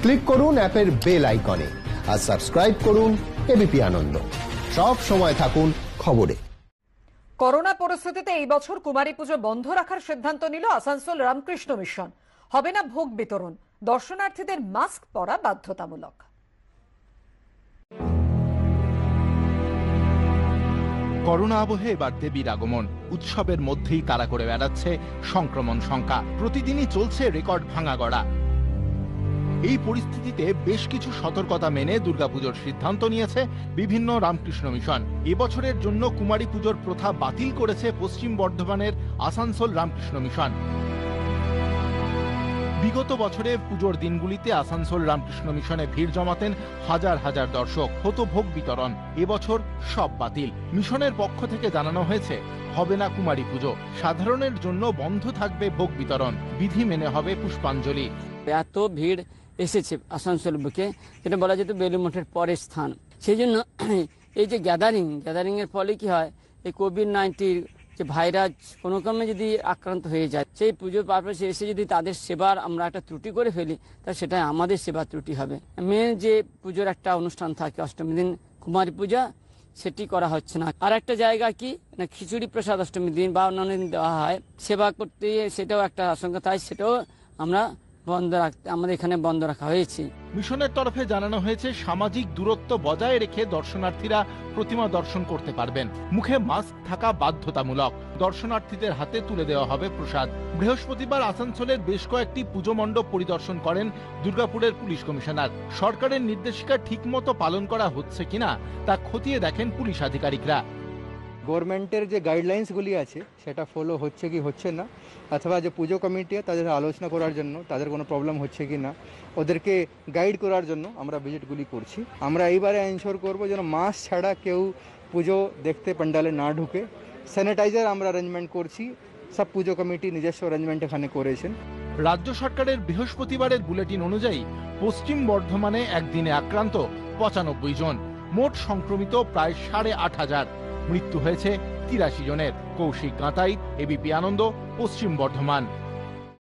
Click করুন অ্যাপের bell আইকনে আর সাবস্ক্রাইব করুন এবিপি আনন্দ। সব সময় থাকুন খবরে। করোনা পরিস্থিতিতে এই বছর কুমারী পুজো বন্ধ রাখার সিদ্ধান্ত নিল আসানসোল রামকৃষ্ণ মিশন। হবে না ভোগ বিতরণ, দর্শনার্থীদের মাস্ক পরা বাধ্যতামূলক। করোনা আবহে এবার দেবীর আগমন, উৎসবের মধ্যেই তাড়া করে বেড়াচ্ছে সংক্রমণ সংখ্যা, প্রতিদিনই চলছে রেকর্ড ভাঙা গড়া। এই পরিস্থিতিতে বেশ কিছু সতর্কতা মেনে দুর্গাপুজোর সিদ্ধান্ত নিয়েছে বিভিন্ন রামকৃষ্ণ মিশন। এবছরের জন্য কুমারী পুজোর প্রথা বাতিল করেছে পশ্চিম বর্ধমানের আসানসোল রামকৃষ্ণ মিশন। বিগত বছরে পুজোর দিনগুলিতে আসানসোল রামকৃষ্ণ মিশনে ভিড় জমাতেন হাজার হাজার দর্শক, হতো ভোগ বিতরণ। এবছর সব বাতিল। মিশনের পক্ষ থেকে জানানো হয়েছে হবে না কুমারী পুজো, সাধারণের জন্য বন্ধ থাকবে ভোগ বিতরণ, বিধি মেনে হবে পুষ্পাঞ্জলি। এত ভিড় এসেছে আসানসোল বুকে, যেটা বলা যেত বেলুমঠের পরের স্থান। সেই জন্য এই যে গ্যাদারিং এর ফলে কি হয়, এই কোভিড-19 যে ভাইরাস কোনো ক্রমে যদি আক্রান্ত হয়ে যায়, সেই পুজোর পারপাসে এসে যদি তাদের সেবার আমরা একটা ত্রুটি করে ফেলি, তাহলে সেটাই আমাদের সেবার ত্রুটি হবে। মেন যে পুজোর একটা অনুষ্ঠান থাকে অষ্টমী দিন কুমারী পূজা, সেটি করা হচ্ছে না। আর একটা জায়গা কি না, খিচুড়ি প্রসাদ অষ্টমী দিন বা অন্যান্য দিন দেওয়া হয়, সেবা করতে সেটাও একটা আশঙ্কা, তাই সেটাও আমরা আমাদের এখানে বন্ধ রাখা হয়েছে। মিশনের তরফে জানানো হয়েছে সামাজিক দূরত্ব বজায় রেখে দর্শনার্থীরা প্রতিমা দর্শন করতে পারবেন। মুখে মাস্ক থাকা বাধ্যতামূলক। দর্শনার্থীদের হাতে তুলে দেওয়া হবে প্রসাদ। বৃহস্পতিবার আসানসোলের বেশ কয়েকটি পুজো মণ্ডপ পরিদর্শন করেন দুর্গাপুরের পুলিশ কমিশনার। সরকারের নির্দেশিকা ঠিকমতো পালন করা হচ্ছে কিনা তা খতিয়ে দেখেন পুলিশ আধিকারিকরা। গভর্নমেন্টের যে গাইডলাইন্সগুলি আছে সেটা ফলো হচ্ছে কি হচ্ছে না, অথবা যে পুজো কমিটি তাদের আলোচনা করার জন্য তাদের কোনো প্রবলেম হচ্ছে কি না, ওদেরকে গাইড করার জন্য আমরা ভিজিটগুলি করছি। আমরা এইবারে এনশোর করব যেন মাস্ক ছাড়া কেউ পুজো দেখতে প্যান্ডালে না ঢুকে। স্যানিটাইজার আমরা অ্যারেঞ্জমেন্ট করছি, সব পুজো কমিটি নিজস্ব অ্যারেঞ্জমেন্ট এখানে করেছেন। রাজ্য সরকারের বৃহস্পতিবারের বুলেটিন অনুযায়ী পশ্চিম বর্ধমানে একদিনে আক্রান্ত 95 জন, মোট সংক্রমিত প্রায় 8,500। মৃত্যু হয়েছে 83 জনের। কৌশিক গাঁতাই, এবিপি আনন্দ, পশ্চিম বর্ধমান।